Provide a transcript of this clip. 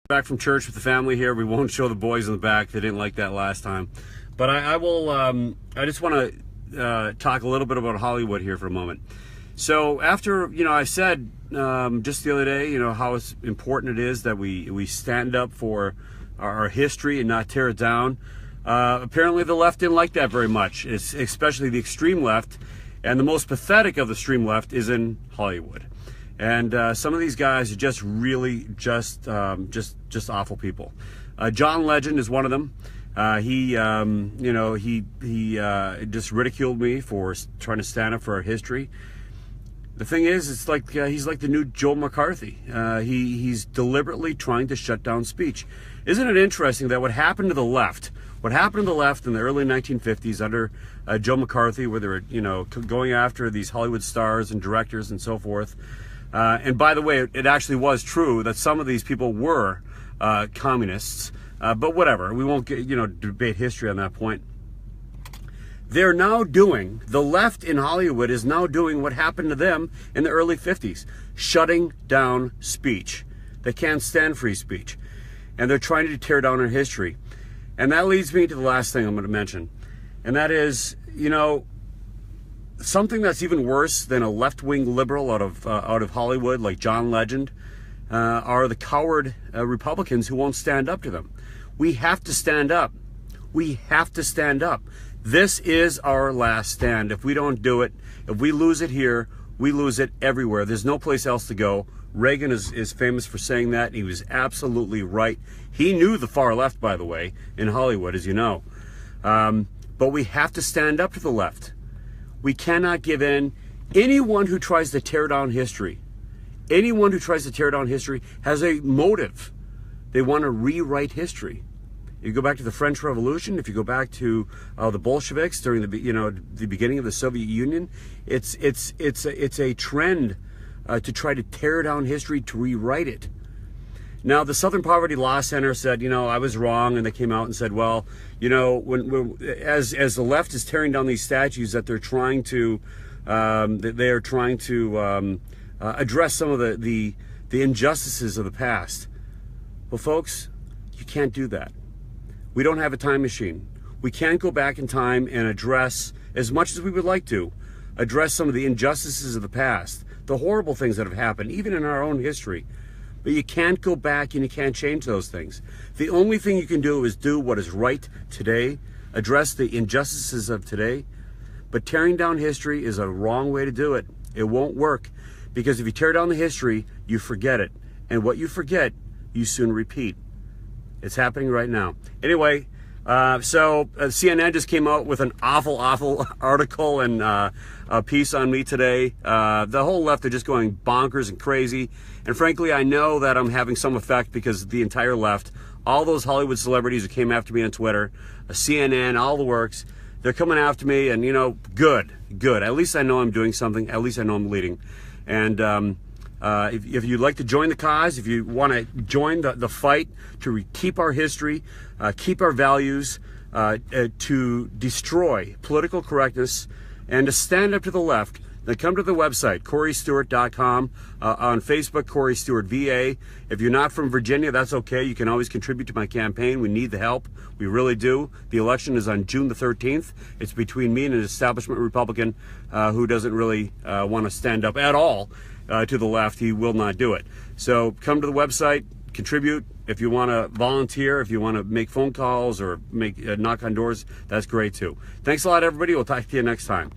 Back from church with the family here. We won't show the boys in the back. They didn't like that last time. But I will, I just want to talk a little bit about Hollywood here for a moment. So after, I said just the other day, how important it is that we stand up for our history and not tear it down. Apparently the left didn't like that very much, especially the extreme left. And the most pathetic of the extreme left is in Hollywood. And some of these guys are just really just awful people. John Legend is one of them. He just ridiculed me for trying to stand up for our history. The thing is, it's like he's like the new Joe McCarthy. He's deliberately trying to shut down speech. Isn't it interesting that what happened to the left in the early 1950s under Joe McCarthy, where they were going after these Hollywood stars and directors and so forth. And by the way, it actually was true that some of these people were communists, but whatever. We won't debate history on that point. They're now doing, the left in Hollywood is now doing what happened to them in the early 50s, shutting down speech. They can't stand free speech. And they're trying to tear down our history. And that leads me to the last thing I'm going to mention. And that is, something that's even worse than a left-wing liberal out of Hollywood like John Legend are the coward Republicans who won't stand up to them. We have to stand up. We have to stand up. This is our last stand. If we don't do it, if we lose it here, we lose it everywhere. There's no place else to go. Reagan is famous for saying that. He was absolutely right. He knew the far left, by the way, in Hollywood, as you know. But we have to stand up to the left. We cannot give in. Anyone who tries to tear down history, has a motive. They want to rewrite history. You go back to the French Revolution, if you go back to the Bolsheviks during the beginning of the Soviet Union, it's a trend to try to tear down history, to rewrite it. Now, the Southern Poverty Law Center said, I was wrong, and they came out and said, well, as the left is tearing down these statues, that they're trying to address some of the injustices of the past. Well, folks, you can't do that. We don't have a time machine. We can't go back in time and address, as much as we would like to, address some of the injustices of the past, the horrible things that have happened, even in our own history. But you can't go back and you can't change those things. The only thing you can do is do what is right today, address the injustices of today. But tearing down history is a wrong way to do it. It won't work, because if you tear down the history, you forget it. And what you forget, you soon repeat. It's happening right now. Anyway, so CNN just came out with an awful article and a piece on me today. The whole left are just going bonkers and crazy. And frankly, I know that I'm having some effect, because the entire left, all those Hollywood celebrities who came after me on Twitter, CNN, all the works, they're coming after me, and good. At least I know I'm doing something. At least I know I'm leading. And if you'd like to join the cause, if you want to join the fight to keep our history, keep our values, to destroy political correctness, and to stand up to the left, then come to the website, CoreyStewart.com, on Facebook, Corey Stewart VA. If you're not from Virginia, that's okay. You can always contribute to my campaign. We need the help. We really do. The election is on June the 13th. It's between me and an establishment Republican who doesn't really want to stand up at all to the left. He will not do it. So come to the website, contribute. If you want to volunteer, if you want to make phone calls or make knock on doors, that's great too. Thanks a lot, everybody. We'll talk to you next time.